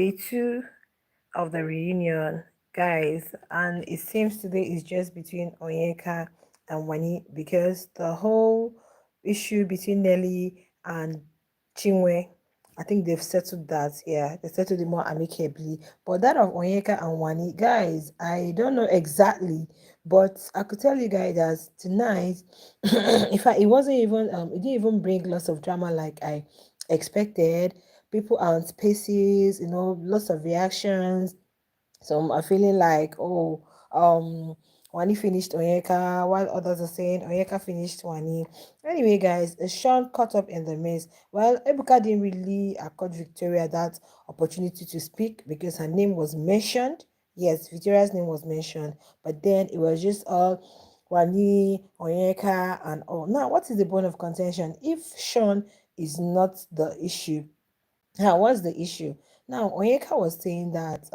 day two of the reunion, guys, and it seems today is just between Onyeka and Wani because the whole issue between Nelly and Chinwe, I think they've settled that. Yeah, they settled it more amicably. But that of Onyeka and Wani, guys, I don't know exactly, but I could tell you guys that tonight, in fact, it didn't even bring lots of drama like I expected. People are on spaces, lots of reactions. Some are feeling like, oh, Wani finished Onyeka, while others are saying Onyeka finished Wani. Anyway, guys, Sean caught up in the mess. Well, Ebuka didn't really accord Victoria that opportunity to speak because her name was mentioned. Yes, Victoria's name was mentioned, but then it was just all Wani, Onyeka, and all. Now, what is the bone of contention? If Sean is not the issue, now, what's the issue? Now, Onyeka was saying that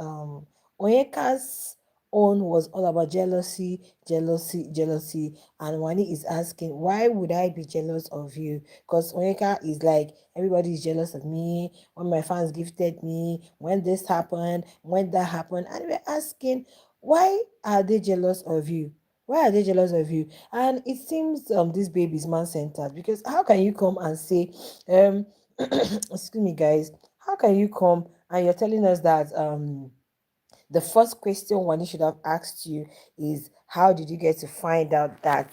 Onyeka's own was all about jealousy, jealousy, jealousy. And Wani is asking, why would I be jealous of you? Because Onyeka is like, everybody is jealous of me, when my fans gifted me, when this happened, when that happened. And we're asking, why are they jealous of you? Why are they jealous of you? And it seems this baby is man-centered because how can you come and say, excuse me, guys, how can you come and you're telling us that the first question one should have asked you is how did you get to find out that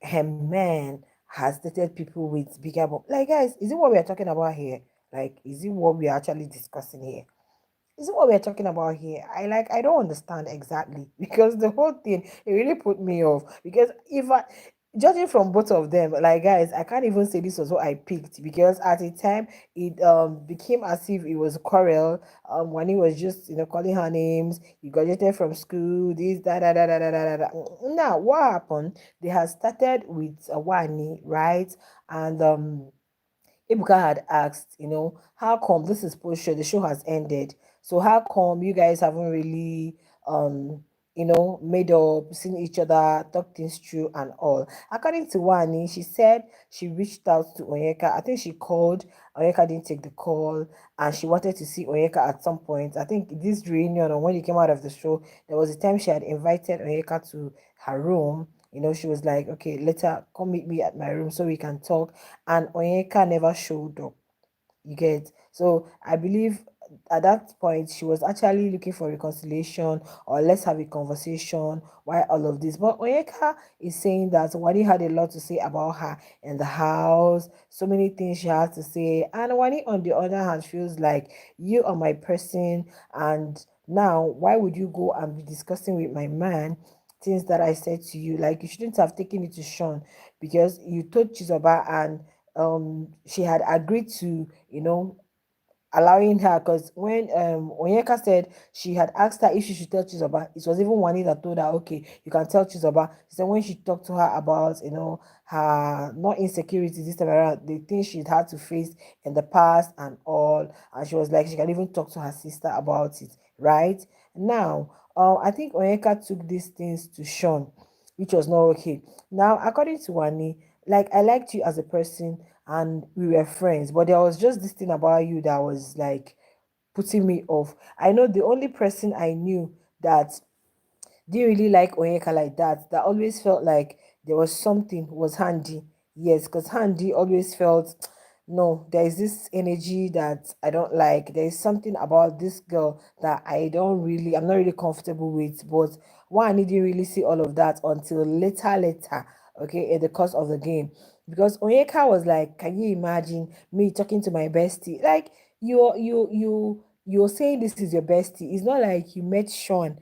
her man has dated people with bigger like, guys, is it what we are talking about here? Like, is it what we are actually discussing here? Is it what we're talking about here? I don't understand exactly because the whole thing it really put me off. Because if I judging from both of them, like, guys, I can't even say this was what I picked because at the time it became as if it was quarrel. When he was just calling her names, you graduated from school, this da. Now what happened? They had started with Wani, right? And Ibuka had asked, how come this is post show, the show has ended. So how come you guys haven't really made up, seen each other, talked things through and all. According to Wani, she said she reached out to Onyeka. I think she called, Onyeka didn't take the call, and she wanted to see Onyeka at some point. I think this reunion or when he came out of the show, there was a time she had invited Onyeka to her room. She was like, okay, later come meet me at my room so we can talk, and Onyeka never showed up. You get? So I believe at that point she was actually looking for reconciliation or let's have a conversation. Why all of this? But Onyeka is saying that Wani had a lot to say about her in the house, so many things she has to say. And Wani, on the other hand, feels like you are my person, and now why would you go and be discussing with my man things that I said to you? Like, you shouldn't have taken it to Sean because you told Chizoba and she had agreed to allowing her, because when Onyeka said she had asked her if she should tell Chizoba, it was even Wani that told her, okay, you can tell Chizoba. She said when she talked to her about her not insecurity this time around, the things she'd had to face in the past and all, and she was like she can even talk to her sister about it, right? Now I think Onyeka took these things to Sean, which was not okay. Now, according to Wani, like, I liked you as a person and we were friends, but there was just this thing about you that was like putting me off. I know the only person I knew that didn't really like Onyeka like that, that always felt like there was something, was Handy. Yes, because Handy always felt, no, there is this energy that I don't like. There is something about this girl that I'm not really comfortable with. But one, I didn't really see all of that until later, okay, in the course of the game. Because Onyeka was like, can you imagine me talking to my bestie? Like, you're saying this is your bestie. It's not like you met Sean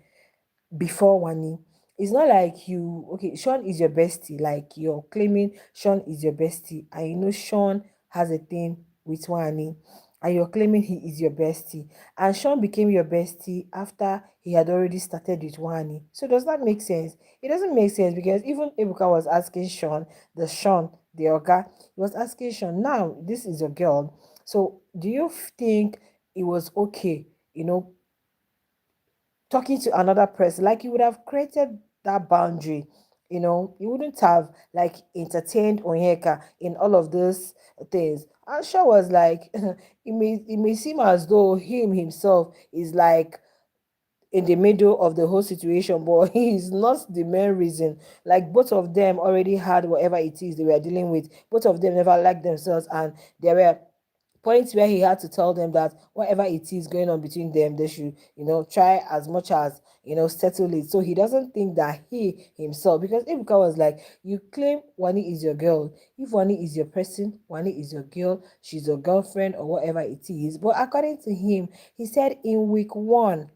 before Wani. It's not like okay, Sean is your bestie, like you're claiming Sean is your bestie, and Sean has a thing with Wani, and you're claiming he is your bestie, and Sean became your bestie after he had already started with Wani. So does that make sense? It doesn't make sense because even Ebuka was asking Sean, the Oga, he was asking Sean, now this is your girl. So do you think it was okay, you know, talking to another person? Like, you would have created that boundary he wouldn't have like entertained Onyeka in all of those things. And Shaw was like, it may seem as though him himself is like in the middle of the whole situation, but he is not the main reason. Like both of them already had whatever it is they were dealing with. Both of them never liked themselves, and there were points where he had to tell them that whatever it is going on between them, they should, try as much as settle it. So he doesn't think that he himself, because Ebuka was like, you claim Wani is your girl. If Wani is your person, Wani is your girl, she's your girlfriend or whatever it is. But according to him, he said in week one,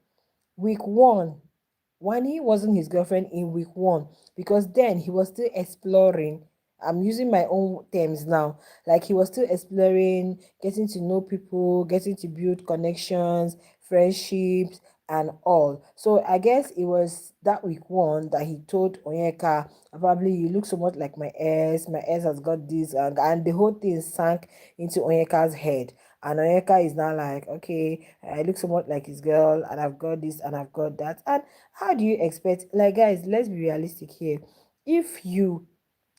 Wani wasn't his girlfriend in week one because then he was still exploring. I'm using my own terms now. Like he was still exploring, getting to know people, getting to build connections, friendships, and all. So I guess it was that week one that he told Onyeka, probably you look so much like my ex. My ex has got this, and the whole thing sank into Onyeka's head. And Onyeka is now like, okay, I look so much like his girl, and I've got this and I've got that. And how do you expect, like, guys, let's be realistic here. If you,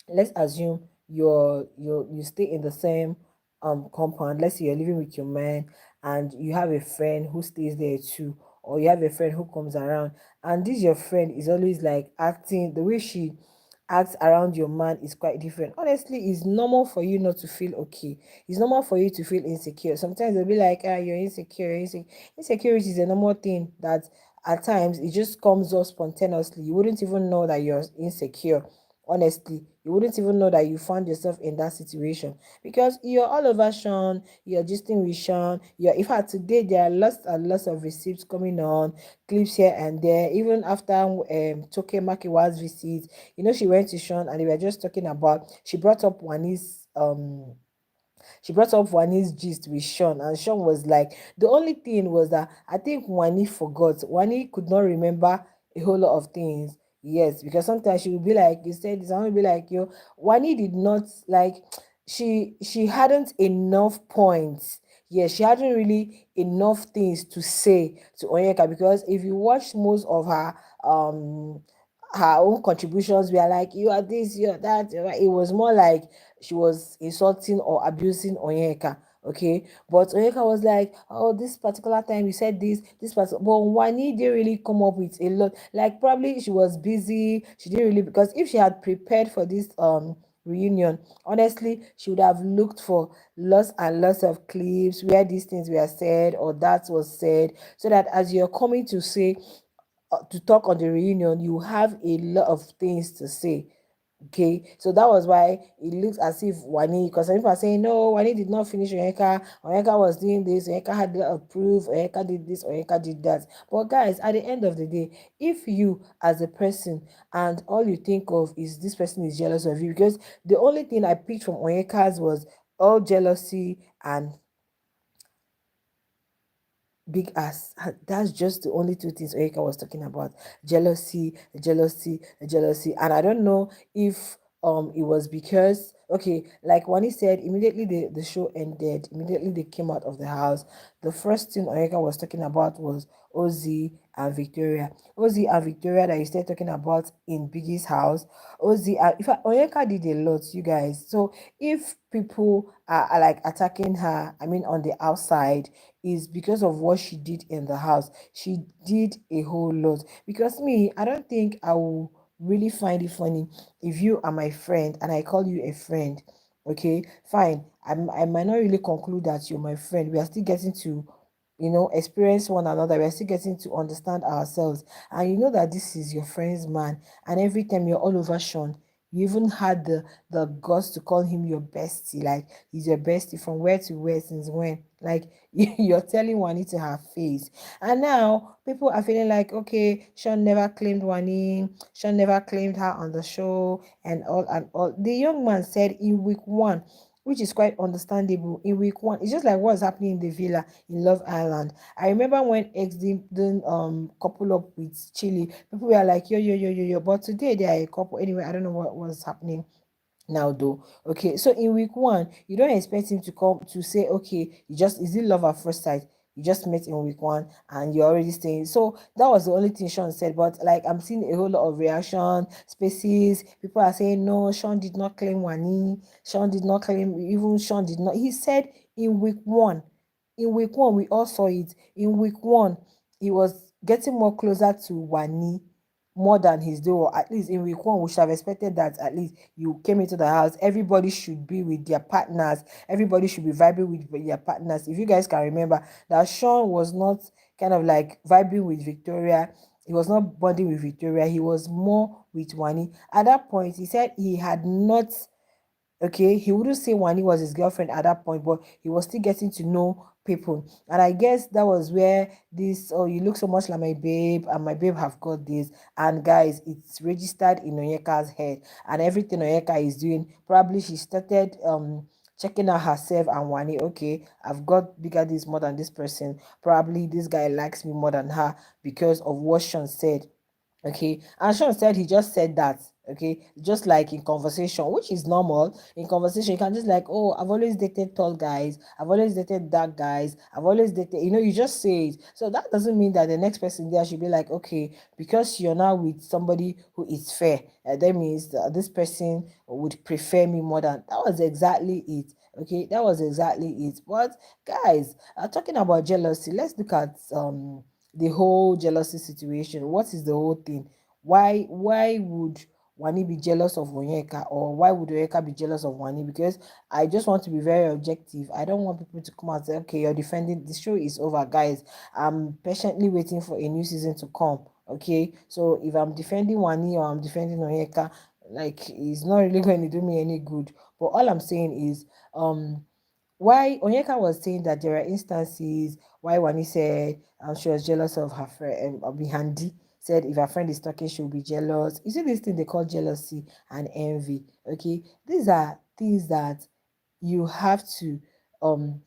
let's assume you stay in the same compound. Let's say you're living with your man and you have a friend who stays there too, or you have a friend who comes around, and this your friend is always like acting the way she acts around your man is quite different. Honestly, it's normal for you not to feel okay. It's normal for you to feel insecure. Sometimes they'll be like, you're insecure, insecurity is a normal thing that at times it just comes up spontaneously. You wouldn't even know that you're insecure. Honestly, you wouldn't even know that you found yourself in that situation because you're all over Sean, you're gisting with Sean. You're, in fact, today there are lots and lots of receipts coming on, clips here and there. Even after Toke Makiwa's visit, she went to Sean and they were just talking about, she brought up Wani's gist with Sean, and Sean was like, the only thing was that I think Wani forgot. Wani could not remember a whole lot of things. Yes, because sometimes she would be like, you said this, I want to be like, yo, Wani did not like, she hadn't enough points. Yes, she hadn't really enough things to say to Onyeka, because if you watch most of her own contributions, we are like, you are this, you are that. It was more like she was insulting or abusing Onyeka. Okay, but Onyeka was like, oh, this particular time you said this particular, but Wani didn't really come up with a lot. Like probably she was busy. She didn't really, because if she had prepared for this reunion, honestly, she would have looked for lots and lots of clips where these things were said or that was said, so that as you're coming to talk on the reunion, you have a lot of things to say. Okay, so that was why it looks as if Wani, because some people are saying no, Wani did not finish Onyeka. Onyeka was doing this, Onyeka had a lot of proof, Onyeka did this, Onyeka did that. But guys, at the end of the day, if you as a person and all you think of is this person is jealous of you, because the only thing I picked from Onyeka's was all jealousy and big ass. That's just the only two things Oyeka was talking about. Jealousy, jealousy, jealousy. And I don't know if it was because, okay, like Wani said, immediately the show ended, immediately they came out of the house. The first thing Oyeka was talking about was Ozzy and Victoria. Ozzy and Victoria that you started talking about in Biggie's house. Ozzy, in fact, Oyeka did a lot, you guys. So if people are like attacking her, I mean on the outside, is because of what she did in the house. She did a whole lot. Because me, I don't think I will really find it funny if you are my friend and I call you a friend. Okay, fine. I might not really conclude that you're my friend. We are still getting to experience one another. We're still getting to understand ourselves. And you know that this is your friend's man. And every time you're all over Sean, you even had the guts to call him your bestie. Like he's your bestie from where to where, since when? Like you're telling Wani to her face. And now people are feeling like, okay, Sean never claimed Wani, Sean never claimed her on the show, and all and all. The young man said in week one, which is quite understandable. In week one, it's just like what's happening in the villa in Love Island. I remember when X didn't couple up with Chili, people were like, yo, yo, yo, yo, yo. But today they are a couple. Anyway, I don't know what was happening now though. Okay, so in week one, you don't expect him to come to say, okay, you just, is it love at first sight? You just met in week one and you're already staying. So that was the only thing Sean said. But like I'm seeing a whole lot of reaction spaces. People are saying no, Sean did not claim Wani. Sean did not claim, even Sean did not. He said in week one. In week one, we all saw it. In week one, he was getting more closer to Wani more than his day, or at least in week one, we should have expected that at least you came into the house. Everybody should be with their partners. Everybody should be vibing with their partners. If you guys can remember, that Sean was not kind of like vibing with Victoria. He was not bonding with Victoria. He was more with Wani. At that point, he said he had not. Okay, he wouldn't say Wani was his girlfriend at that point, but he was still getting to know people. And I guess that was where this, oh, you look so much like my babe, and my babe have got this. And guys, it's registered in Onyeka's head. And everything Onyeka is doing, probably she started checking out herself and Wani. Okay, I've got bigger this more than this person. Probably this guy likes me more than her because of what Sean said. Okay, and Sean said he just said that. Okay, just like in conversation, which is normal. In conversation, you can just like, oh, I've always dated tall guys, I've always dated dark guys, I've always dated, you just say it. So that doesn't mean that the next person there should be like, okay, because you're now with somebody who is fair, that means that this person would prefer me more than. That was exactly it. Okay, that was exactly it. But guys, talking about jealousy, let's look at the whole jealousy situation. What is the whole thing? Why would Wani be jealous of Onyeka, or why would Onyeka be jealous of Wani? Because I just want to be very objective. I don't want people to come and say, okay, you're defending, the show is over, guys. I'm patiently waiting for a new season to come. Okay, so if I'm defending Wani or I'm defending Onyeka, like, it's not really going to do me any good. But all I'm saying is, why Onyeka was saying that there are instances why Wani said she was jealous of her friend, Handy said if her friend is talking, she'll be jealous. You see this thing they call jealousy and envy. Okay, these are things that you have to um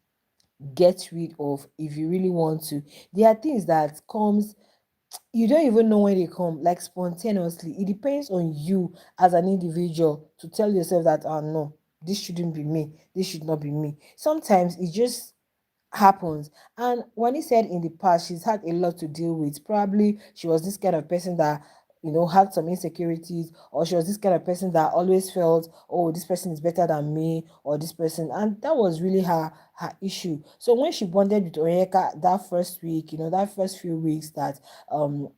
get rid of if you really want to. There are things that comes, you don't even know when they come, like spontaneously. It depends on you as an individual to tell yourself that, oh no, this shouldn't be me, this should not be me. Sometimes it just happens. And when he said in the past she's had a lot to deal with, probably she was this kind of person that had some insecurities, or she was this kind of person that always felt, oh, this person is better than me, or this person, and that was really her issue. So when she bonded with Onyeka that first week, that first few weeks that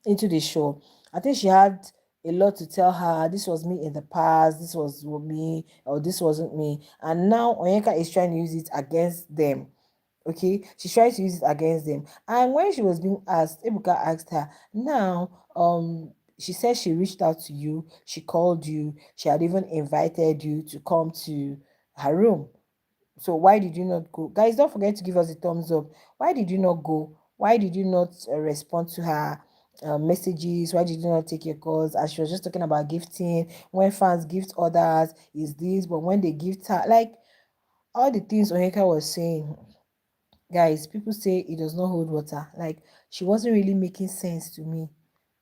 into the show, I think she had a lot to tell her. This was me in the past, this was me, or this wasn't me. And now Onyeka is trying to use it against them. Okay, she tried to use it against them. And when she was being asked, Ebuka asked her, now, she said she reached out to you, she called you, she had even invited you to come to her room. So why did you not go? Guys, don't forget to give us a thumbs up. Why did you not go? Why did you not respond to her messages? Why did you not take your calls? As she was just talking about gifting, when fans gift others is this, but when they gift her, like, all the things Onyeka was saying, guys, people say it does not hold water. Like, she wasn't really making sense to me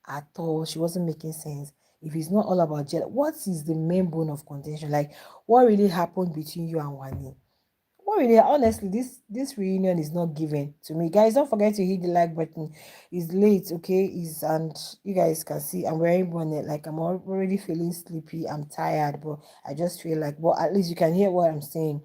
at all. She wasn't making sense. If it's not all about jealousy, what is the main bone of contention? Like, what really happened between you and Wani? What really, honestly, this reunion is not given to me. Guys, don't forget to hit the like button. It's late, okay? And you guys can see I'm wearing bonnet. Like, I'm already feeling sleepy. I'm tired, but I just feel like, well, at least you can hear what I'm saying.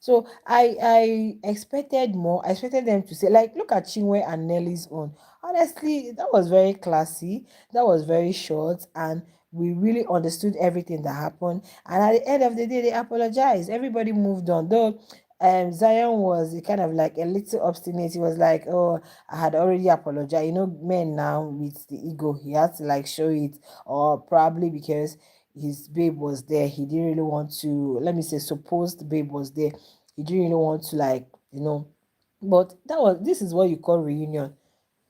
So I expected more. I expected them to say, like, look at Chinwe and Nelly's own. Honestly, that was very classy. That was very short, and we really understood everything that happened. And at the end of the day, they apologized. Everybody moved on. Though Zion was kind of like a little obstinate. He was like, oh, I had already apologized. Men now with the ego, he had to like show it, or probably because his babe was there, he didn't really want to, let me say, supposed babe was there, he didn't really want to, like, but this is what you call reunion.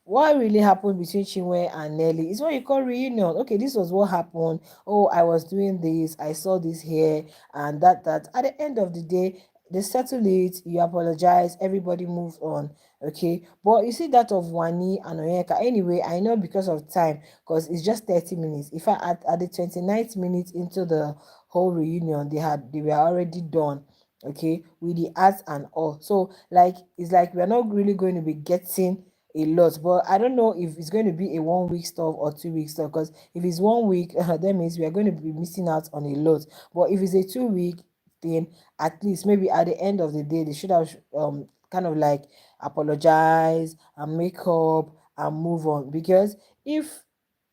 What really happened between Chinwe and Nelly is what you call reunion. Okay, this was what happened. Oh, I was doing this, I saw this here, and that. At the end of the day, they settle it, you apologize, everybody moves on. Okay, but you see that of Wani and Onyeka. Anyway, I know because of time, because it's just 30 minutes. If I at the 29th minute into the whole reunion, they were already done. okay, with the ads and all. So like it's like we're not really going to be getting a lot, but I don't know if it's going to be a 1 week stuff or 2 week stuff, because if it's 1 week that means we are going to be missing out on a lot. But if it's a 2 week thing, at least maybe at the end of the day they should have kind of like apologize and make up and move on. Because if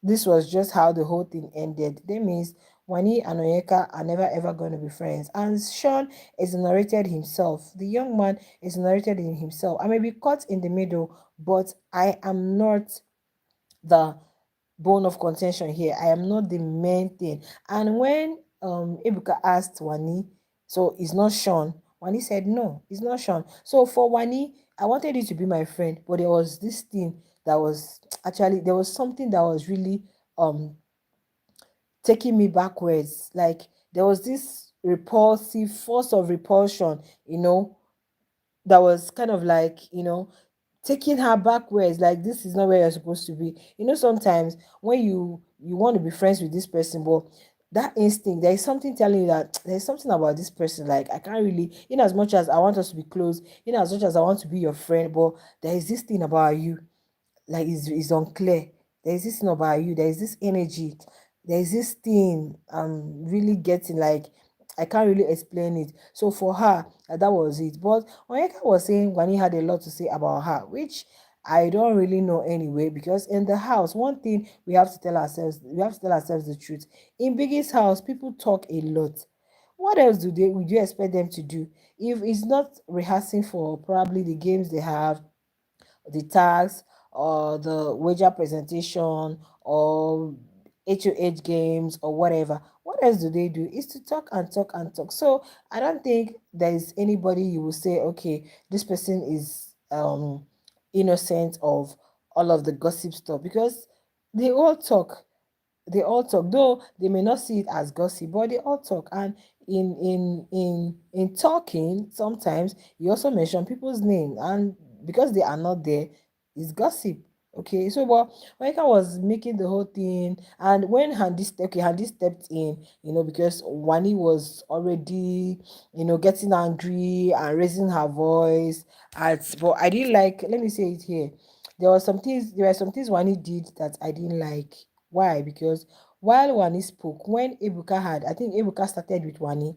this was just how the whole thing ended, that means Wani and Onyeka are never ever going to be friends. And Sean exonerated himself. The young man exonerated in himself. I may be caught in the middle, but I am not the bone of contention here. I am not the main thing. And when Ebuka asked Wani, so it's not Sean, Wani said no, it's not Sean. So for Wani, I wanted you to be my friend, but there was this thing that was actually, there was something that was really taking me backwards. Like there was this repulsive force of repulsion, that was kind of like, taking her backwards. Like this is not where you're supposed to be. Sometimes when you want to be friends with this person, but that instinct, there is something telling you that there's something about this person. Like I can't really, in as much as I want us to be close, in as much as I want to be your friend, but there is this thing about you, like it's unclear. There's this thing about you, there's this energy, there's this thing I'm really getting, like I can't really explain it. So for her, that was it. But Onyeka was saying Wani had a lot to say about her, which I don't really know anyway, because in the house, one thing we have to tell ourselves the truth. In Biggie's house, people talk a lot. What else would you expect them to do? If it's not rehearsing for probably the games they have, the tax, or the wager presentation, or HOH games, or whatever. What else do they do? Is to talk and talk and talk. So I don't think there is anybody you will say, okay, this person is innocent of all of the gossip stuff, because they all talk. Though they may not see it as gossip, but they all talk. And in talking, sometimes you also mention people's name, and because they are not there, it's gossip. Okay, so but Monica was making the whole thing, and when Handy stepped in, because Wani was already, getting angry and raising her voice. But I didn't like, let me say it here, there were some things Wani did that I didn't like. Why? Because while Wani spoke, I think Ebuka started with Wani.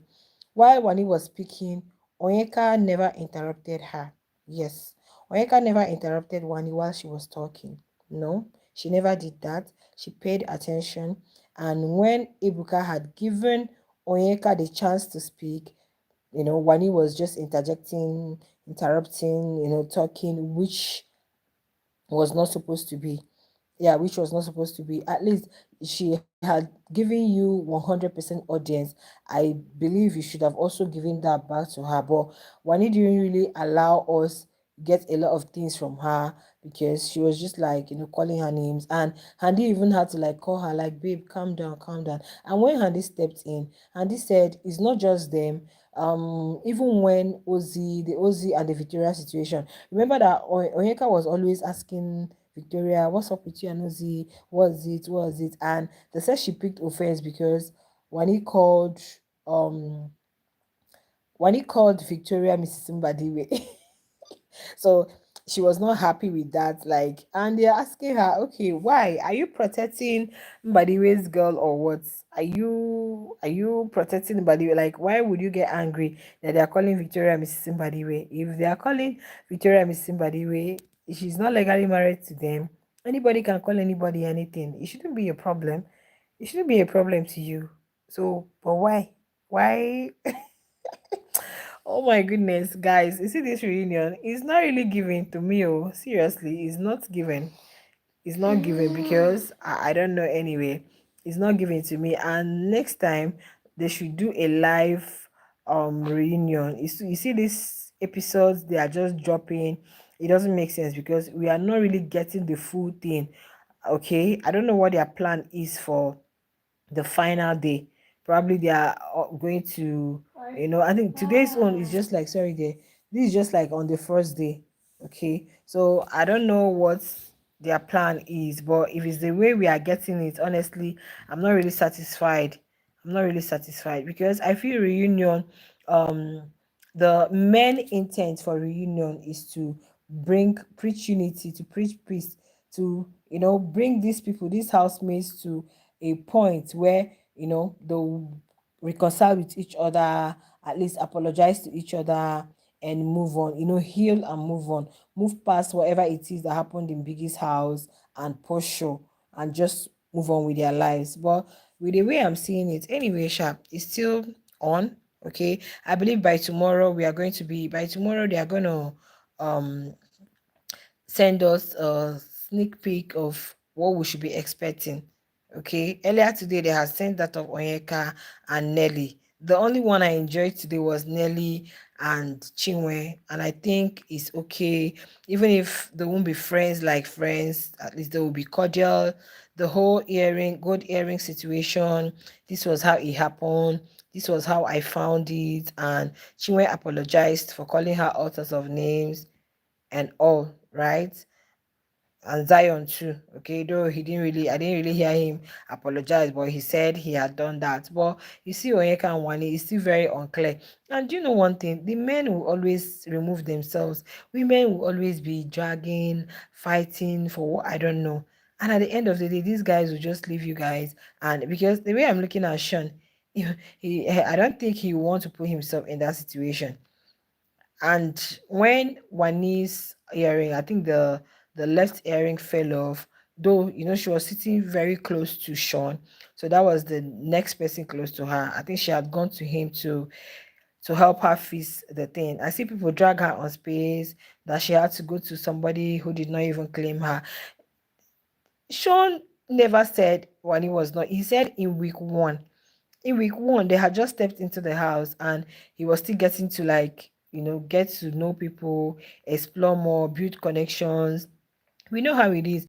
While Wani was speaking, Onyeka never interrupted her. Yes, Onyeka never interrupted Wani while she was talking. No, she never did that. She paid attention. And when Ebuka had given Onyeka the chance to speak, Wani was just interjecting, interrupting, talking, which was not supposed to be. Yeah, which was not supposed to be. At least she had given you 100% audience. I believe you should have also given that back to her. But Wani didn't really allow us get a lot of things from her, because she was just like, calling her names. And Handy even had to like call her, like, babe, calm down, calm down. And when Handy stepped in, Handy said it's not just them. Even when Ozzy and the Victoria situation, remember that Onyeka was always asking Victoria, what's up with you and Ozzy? What's it? What's it? And they said she picked offense because when he called um Victoria Mrs. Mbadiwe. So she was not happy with that. Like, and they're asking her, okay, why are you protecting Mbadiwe's girl, or what? Are you protecting Mbadiwe? Like, why would you get angry that they are calling Victoria Mrs. Mbadiwe? If they are calling Victoria Mrs. Mbadiwe, she's not legally married to them. Anybody can call anybody anything. It shouldn't be a problem. It shouldn't be a problem to you. So, but why? Why? Oh my goodness, guys, you see this reunion? It's not really given to me. Oh, seriously, it's not given. It's not given because I don't know anyway. It's not given to me. And next time they should do a live reunion. You see these episodes, they are just dropping. It doesn't make sense because we are not really getting the full thing. Okay. I don't know what their plan is for the final day. Probably they are going to, I think today's one is just like, sorry, this is just like on the first day. Okay. So I don't know what their plan is, but if it's the way we are getting it, honestly, I'm not really satisfied. I'm not really satisfied because I feel reunion, um, The main intent for reunion is to preach unity, to preach peace, to bring these people, these housemates, to a point where they'll reconcile with each other, at least apologize to each other, and move on, heal and move on, move past whatever it is that happened in Biggie's house and Porsche, and just move on with their lives. But with the way I'm seeing it, anyway, Sharp is still on. Okay, I believe by tomorrow by tomorrow they are going to um send us a sneak peek of what we should be expecting. Okay, earlier today they had sent that of Onyeka and Nelly. The only one I enjoyed today was Nelly and Chinwe, and I think it's okay. Even if they won't be friends like friends, at least they will be cordial. The whole gold earring situation, this was how it happened. This was how I found it, and Chinwe apologized for calling her all sorts of names and all, right? And Zion too. Okay, though I didn't really hear him apologize, but he said he had done that. But you see, Onyeka and Wani is still very unclear. And you know one thing, the men will always remove themselves. Women will always be dragging, fighting for what I don't know. And at the end of the day, these guys will just leave you guys. And because the way I'm looking at Shan, I don't think he will want to put himself in that situation. And when Wani's earring, I think the left earring fell off, though she was sitting very close to Shaun. So that was the next person close to her. I think she had gone to him to help her fix the thing. I see people drag her on space, that she had to go to somebody who did not even claim her. Shaun never said Wani was not. He said in week one they had just stepped into the house, and he was still getting to, like, get to know people, explore more, build connections. We know how it is.